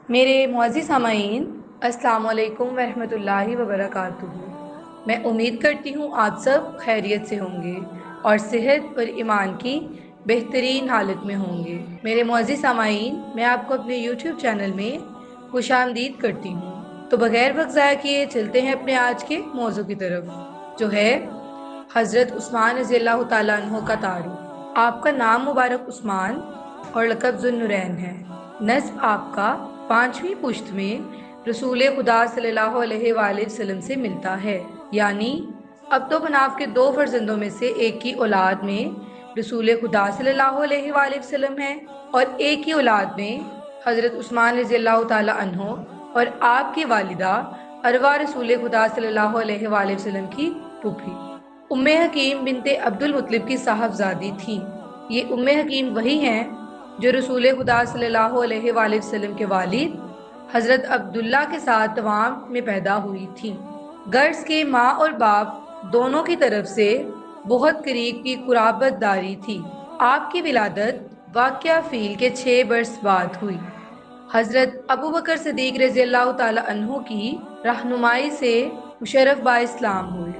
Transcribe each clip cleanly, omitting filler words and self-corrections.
میرے معزز سامعین، السلام علیکم ورحمۃ اللہ وبرکاتہ۔ میں امید کرتی ہوں آپ سب خیریت سے ہوں گے اور صحت اور ایمان کی بہترین حالت میں ہوں گے۔ میرے معزز سامعین، میں آپ کو اپنے یوٹیوب چینل میں خوش آمدید کرتی ہوں۔ تو بغیر وقت ضائع کیے چلتے ہیں اپنے آج کے موضوع کی طرف، جو ہے حضرت عثمان رضی اللہ تعالیٰ عنہ کا تعارف۔ آپ کا نام مبارک عثمان اور لقب ذوالنورین ہے۔ نسب آپ کا 5ویں پشت میں رسول خدا صلی اللہ علیہ وآلہ وسلم سے ملتا ہے، یعنی عبد و مناف کے 2 فرزندوں میں سے ایک کی اولاد میں رسول خدا صلی اللہ علیہ وآلہ وسلم ہے، اور ایک کی اولاد میں حضرت عثمان رضی اللہ تعالی عنہ اور آپ کی والدہ اروا رسول خدا صلی اللہ علیہ وآلہ وسلم کی پھوپھی ام حکیم بنت عبد المطلب کی صاحبزادی تھیں۔ یہ ام حکیم وہی ہیں جو رسول خدا صلی اللہ علیہ وآلہ وسلم کے والد حضرت عبداللہ کے ساتھ توام میں پیدا ہوئی تھیں۔ غرض کے ماں اور باپ دونوں کی طرف سے بہت قریب کی قرابت داری تھی۔ آپ کی ولادت واقعہ فیل کے 6 برس بعد ہوئی۔ حضرت ابو بکر صدیق رضی اللہ تعالی عنہ کی رہنمائی سے مشرف با اسلام ہوئے۔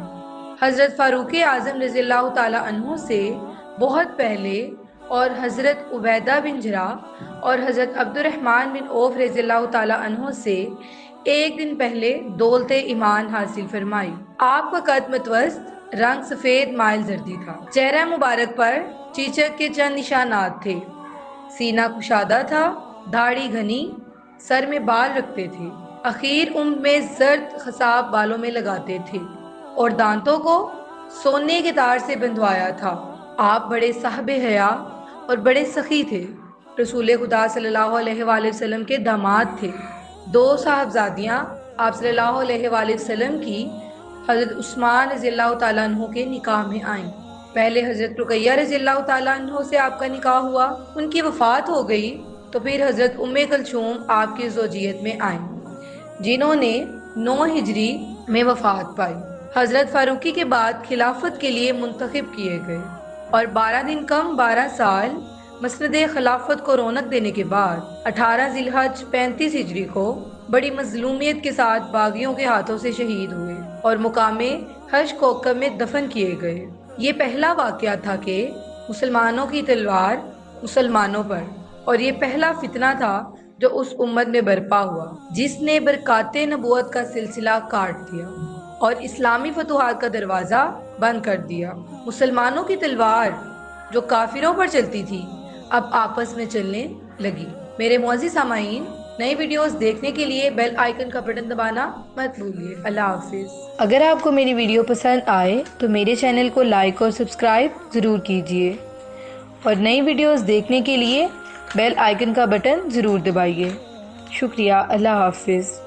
حضرت فاروق اعظم رضی اللہ تعالی عنہ سے بہت پہلے اور حضرت عبیدہ بن جراح اور حضرت عبد الرحمن بن عوف رضی اللہ تعالی عنہ سے ایک دن پہلے دولت ایمان حاصل فرمائی۔ آپ کا قد متوسط، رنگ سفید مائل زردی تھا۔ چہرہ مبارک پر چیچک کے چند نشانات تھے۔ سینہ کشادہ تھا، داڑھی گھنی، سر میں بال رکھتے تھے، اخیر عمر میں زرد خصاب بالوں میں لگاتے تھے اور دانتوں کو سونے کے تار سے بندھوایا تھا۔ آپ بڑے صاحب حیا اور بڑے سخی تھے۔ رسول خدا صلی اللہ علیہ وآلہ وسلم کے داماد تھے۔ 2 صاحبزادیاں آپ صلی اللہ علیہ وآلہ وسلم کی حضرت عثمان رضی اللہ تعالیٰ عنہ کے نکاح میں آئیں۔ پہلے حضرت رقیہ رضی اللہ تعالیٰ عنہ سے آپ کا نکاح ہوا، ان کی وفات ہو گئی تو پھر حضرت ام کلثوم آپ کی زوجیت میں آئیں، جنہوں نے 9 ہجری میں وفات پائی۔ حضرت فاروقی کے بعد خلافت کے لیے منتخب کیے گئے اور 12 دن کم 12 سال مسند خلافت کو رونق دینے کے بعد 18 ذی الحج 35 ہجری کو بڑی مظلومیت کے ساتھ باغیوں کے ہاتھوں سے شہید ہوئے اور مقام حج کوکب میں دفن کیے گئے۔ یہ پہلا واقعہ تھا کہ مسلمانوں کی تلوار مسلمانوں پر، اور یہ پہلا فتنہ تھا جو اس امت میں برپا ہوا، جس نے برکات نبوت کا سلسلہ کاٹ دیا اور اسلامی فتوحات کا دروازہ بند کر دیا۔ مسلمانوں کی تلوار جو کافروں پر چلتی تھی اب آپس میں چلنے لگی۔ میرے معزز سامعین، نئی ویڈیوز دیکھنے کے لیے بیل آئیکن کا بٹن دبانا مت بھولیے۔ اللہ حافظ۔ اگر آپ کو میری ویڈیو پسند آئے تو میرے چینل کو لائک اور سبسکرائب ضرور کیجیے اور نئی ویڈیوز دیکھنے کے لیے بیل آئیکن کا بٹن ضرور دبائیے۔ شکریہ۔ اللہ حافظ۔